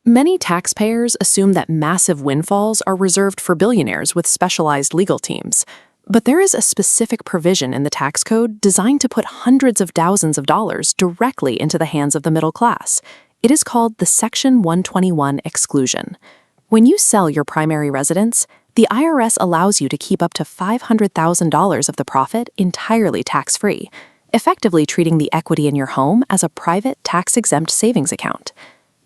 Many taxpayers assume that massive windfalls are reserved for billionaires with specialized legal teams. But there is a specific provision in the tax code designed to put hundreds of thousands of dollars directly into the hands of the middle class. It is called the Section 121 exclusion. When you sell your primary residence, the IRS allows you to keep up to $500,000 of the profit entirely tax-free, effectively treating the equity in your home as a private tax-exempt savings account.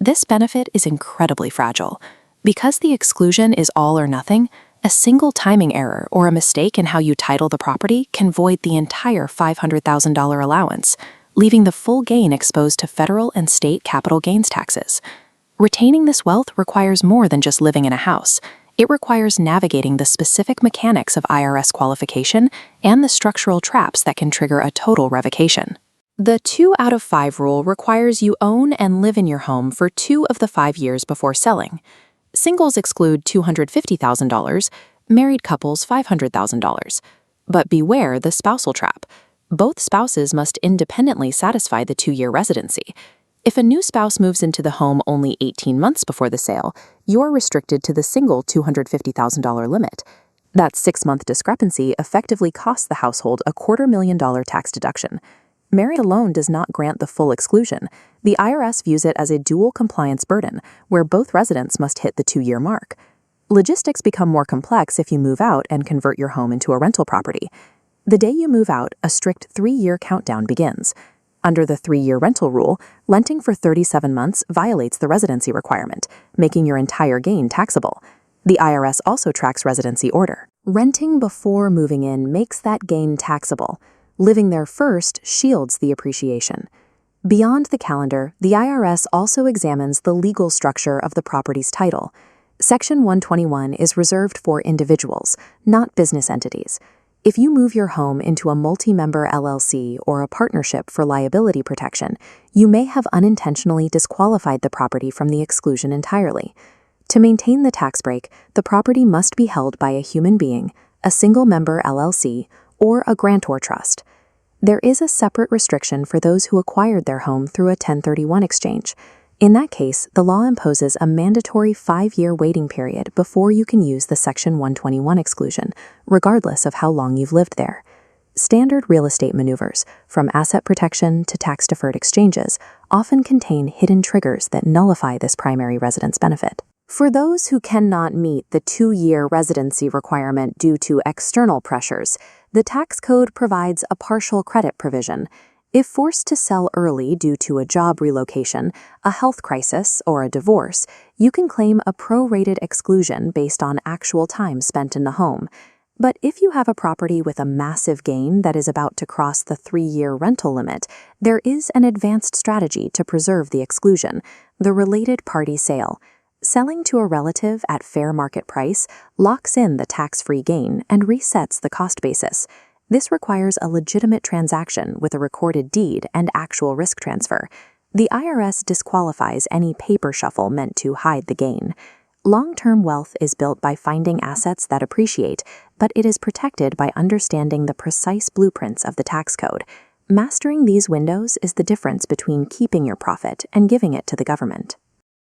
This benefit is incredibly fragile. Because the exclusion is all or nothing, a single timing error or a mistake in how you title the property can void the entire $500,000 allowance, leaving the full gain exposed to federal and state capital gains taxes. Retaining this wealth requires more than just living in a house. It requires navigating the specific mechanics of IRS qualification and the structural traps that can trigger a total revocation. The 2 out of 5 rule requires you own and live in your home for 2 of the 5 years before selling. Singles exclude $250,000, married couples $500,000. But beware the spousal trap. Both spouses must independently satisfy the 2-year residency. If a new spouse moves into the home only 18 months before the sale, you're restricted to the single $250,000 limit. That 6-month discrepancy effectively costs the household a $250,000 tax deduction. Married alone does not grant the full exclusion. The IRS views it as a dual compliance burden, where both residents must hit the 2-year mark. Logistics become more complex if you move out and convert your home into a rental property. The day you move out, a strict 3-year countdown begins. Under the 3-year rental rule, renting for 37 months violates the residency requirement, making your entire gain taxable. The IRS also tracks residency order. Renting before moving in makes that gain taxable. Living there first shields the appreciation. Beyond the calendar, the IRS also examines the legal structure of the property's title. Section 121 is reserved for individuals, not business entities. If you move your home into a multi-member LLC or a partnership for liability protection, you may have unintentionally disqualified the property from the exclusion entirely. To maintain the tax break, the property must be held by a human being, a single-member LLC, or a grantor trust. There is a separate restriction for those who acquired their home through a 1031 exchange. In that case, the law imposes a mandatory 5-year waiting period before you can use the Section 121 exclusion, regardless of how long you've lived there. Standard real estate maneuvers, from asset protection to tax-deferred exchanges, often contain hidden triggers that nullify this primary residence benefit. For those who cannot meet the 2-year residency requirement due to external pressures, the tax code provides a partial credit provision. If forced to sell early due to a job relocation, a health crisis, or a divorce, you can claim a prorated exclusion based on actual time spent in the home. But if you have a property with a massive gain that is about to cross the 3-year rental limit, there is an advanced strategy to preserve the exclusion: the related party sale. Selling to a relative at fair market price locks in the tax-free gain and resets the cost basis. This requires a legitimate transaction with a recorded deed and actual risk transfer. The IRS disqualifies any paper shuffle meant to hide the gain. Long-term wealth is built by finding assets that appreciate, but it is protected by understanding the precise blueprints of the tax code. Mastering these windows is the difference between keeping your profit and giving it to the government.